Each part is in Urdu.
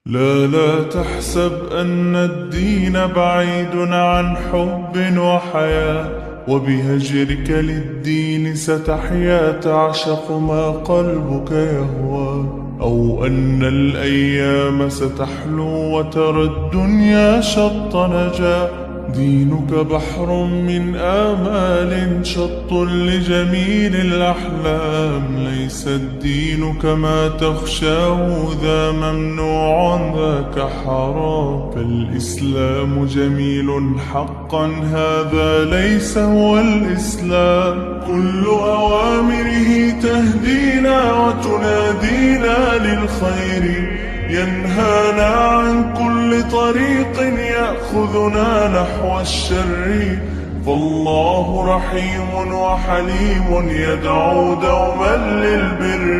لا تحسب أن الدين بعيد عن حب وحياة، وبهجرك للدين ستحيا تعشق ما قلبك يهوى، أو أن الأيام ستحلو وترى الدنيا شط نجاة. دينك بحر من آمال شط لجميل الأحلام، ليس الدين كما تخشاه ذا ممنوع ذاك حرام. فالإسلام جميل حقا هذا ليس هو الإسلام، كل أوامره تهدينا وتنادينا للخير، ينهانا عن كل طريق يأخذنا نحو الشر. فالله رحيم وحليم يدعو دوما للبر،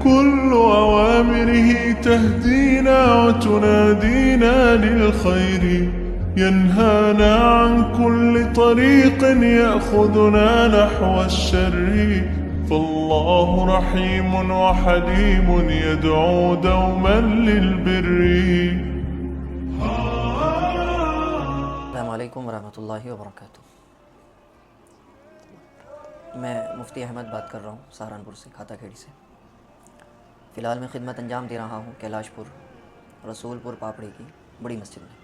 كل أوامره تهدينا وتنادينا للخير، ينهانا عن كل طريق يأخذنا نحو الشر. فالله رحيم وحليم يدعو دوما للبر. السلام علیکم ورحمۃ اللہ وبرکاتہ۔ میں مفتی احمد بات کر رہا ہوں سہارنپور سے، کھاتا کھیڑی سے۔ فی الحال میں خدمت انجام دے رہا ہوں کیلاش پور رسول پور پاپڑی کی بڑی مسجد میں۔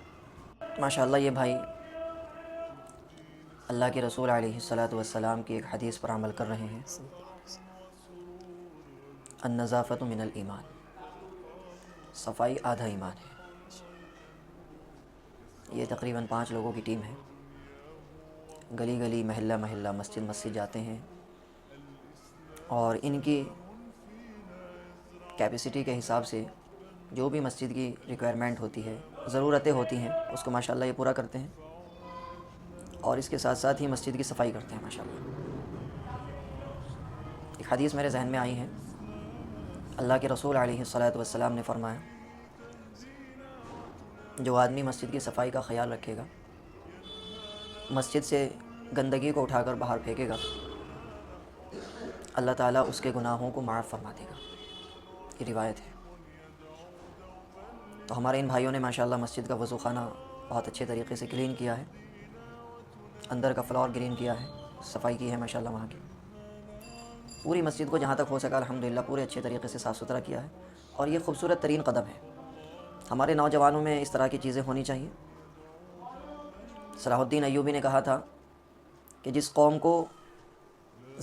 ماشاءاللہ یہ بھائی اللہ کے رسول علیہ الصلاۃ والسلام کی ایک حدیث پر عمل کر رہے ہیں، النظافۃ من الایمان، صفائی آدھا ایمان ہے۔ یہ تقریباً 5 لوگوں کی ٹیم ہے، گلی گلی محلہ محلہ مسجد مسجد جاتے ہیں، اور ان کی کیپیسٹی کے حساب سے جو بھی مسجد کی ریکوائرمنٹ ہوتی ہے، ضرورتیں ہوتی ہیں، اس کو ماشاءاللہ یہ پورا کرتے ہیں، اور اس کے ساتھ ساتھ ہی مسجد کی صفائی کرتے ہیں ماشاءاللہ۔ ایک حدیث میرے ذہن میں آئی ہے، اللہ کے رسول علیہ الصلاۃ والسلام نے فرمایا، جو آدمی مسجد کی صفائی کا خیال رکھے گا، مسجد سے گندگی کو اٹھا کر باہر پھینکے گا، اللہ تعالیٰ اس کے گناہوں کو معاف فرما دے گا۔ یہ روایت ہے۔ تو ہمارے ان بھائیوں نے ماشاءاللہ مسجد کا وضو خانہ بہت اچھے طریقے سے کلین کیا ہے، اندر کا فلور گرین کیا ہے، صفائی کی ہے ماشاءاللہ وہاں کی۔ پوری مسجد کو جہاں تک ہو سکا الحمدللہ پورے اچھے طریقے سے صاف ستھرا کیا ہے، اور یہ خوبصورت ترین قدم ہے۔ ہمارے نوجوانوں میں اس طرح کی چیزیں ہونی چاہیے۔ صلاح الدین ایوبی نے کہا تھا کہ جس قوم کو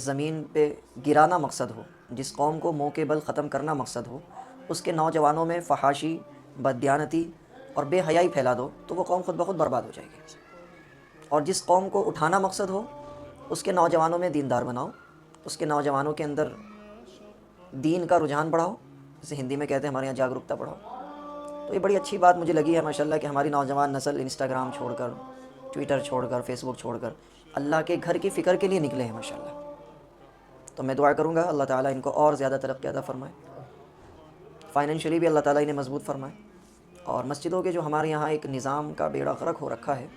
زمین پہ گرانا مقصد ہو، جس قوم کو منہ کے بل ختم کرنا مقصد ہو، اس کے نوجوانوں میں فحاشی، بددیانتی اور بے حیائی پھیلا دو تو وہ قوم خود بخود برباد ہو جائے گی۔ اور جس قوم کو اٹھانا مقصد ہو، اس کے نوجوانوں میں دیندار بناؤ، اس کے نوجوانوں کے اندر دین کا رجحان بڑھاؤ، جسے ہندی میں کہتے ہیں ہمارے یہاں جاگرکتا بڑھاؤ۔ تو یہ بڑی اچھی بات مجھے لگی ہے ماشاءاللہ کہ ہماری نوجوان نسل انسٹاگرام چھوڑ کر، ٹویٹر چھوڑ کر، فیس بک چھوڑ کر اللہ کے گھر کی فکر کے لیے نکلے ہیں ماشاءاللہ۔ تو میں دعا کروں گا اللہ تعالیٰ ان کو اور زیادہ ترقی عطا فرمائے، فائنینشلی بھی اللہ تعالیٰ انہیں مضبوط فرمائے، اور مسجدوں کے جو ہمارے یہاں ایک نظام کا بیڑا غرق ہو رکھا ہے،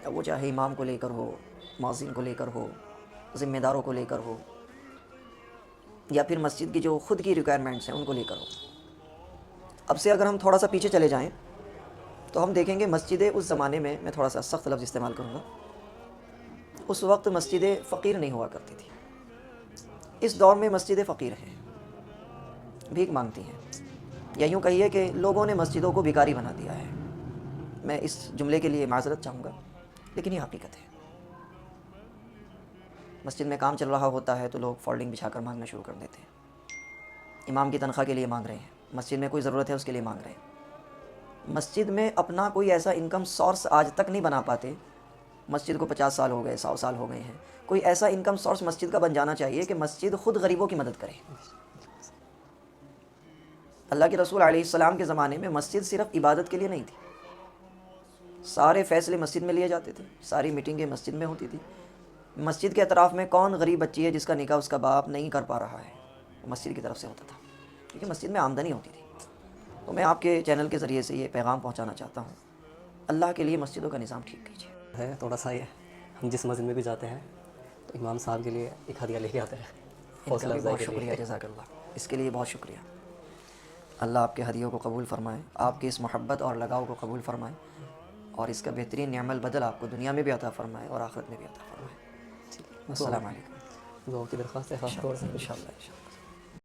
وہ چاہے امام کو لے کر ہو، مؤذن کو لے کر ہو، ذمہ داروں کو لے کر ہو، یا پھر مسجد کی جو خود کی ریکوائرمنٹس ہیں ان کو لے کر ہو۔ اب سے اگر ہم تھوڑا سا پیچھے چلے جائیں تو ہم دیکھیں گے مسجدیں اس زمانے میں تھوڑا سا سخت لفظ استعمال کروں گا، اس وقت مسجدیں فقیر نہیں ہوا کرتی تھی۔ اس دور میں مسجدیں فقیر ہیں، بھیک مانگتی ہیں، یا یوں کہیے کہ لوگوں نے مسجدوں کو بھکاری بنا دیا ہے۔ میں اس جملے کے لیے معذرت چاہوں گا، لیکن یہ حقیقت ہے۔ مسجد میں کام چل رہا ہوتا ہے تو لوگ فولڈنگ بچھا کر مانگنا شروع کر دیتے ہیں، امام کی تنخواہ کے لیے مانگ رہے ہیں، مسجد میں کوئی ضرورت ہے اس کے لیے مانگ رہے ہیں۔ مسجد میں اپنا کوئی ایسا انکم سورس آج تک نہیں بنا پاتے۔ مسجد کو 50 سال ہو گئے، 100 سال ہو گئے ہیں، کوئی ایسا انکم سورس مسجد کا بن جانا چاہیے کہ مسجد خود غریبوں کی مدد کرے۔ اللہ کے رسول علیہ السلام کے زمانے میں مسجد صرف عبادت کے لیے نہیں تھی، سارے فیصلے مسجد میں لیے جاتے تھے، ساری میٹنگیں مسجد میں ہوتی تھی۔ مسجد کے اطراف میں کون غریب بچی ہے جس کا نکاح اس کا باپ نہیں کر پا رہا ہے، وہ مسجد کی طرف سے ہوتا تھا، کیونکہ مسجد میں آمدنی ہوتی تھی۔ تو میں آپ کے چینل کے ذریعے سے یہ پیغام پہنچانا چاہتا ہوں، اللہ کے لیے مسجدوں کا نظام ٹھیک کیجیے۔ ہے تھوڑا سا یہ ہم جس مسجد میں بھی جاتے ہیں تو امام صاحب کے لیے ایک ہدیہ لے کے آتے ہیں، ان کا بھی بہت شکریہ، جزاک اللہ، اس کے لیے بہت شکریہ۔ اللہ آپ کے ہدیوں کو قبول فرمائے، آپ کی اس محبت اور لگاؤ کو قبول فرمائے، اور اس کا بہترین نعم البدل آپ کو دنیا میں بھی عطا فرمائے اور آخرت میں بھی عطا فرمائے۔ السلام علیکم۔ دعا کی درخواست ہے خاص طور سے۔ انشاءاللہ۔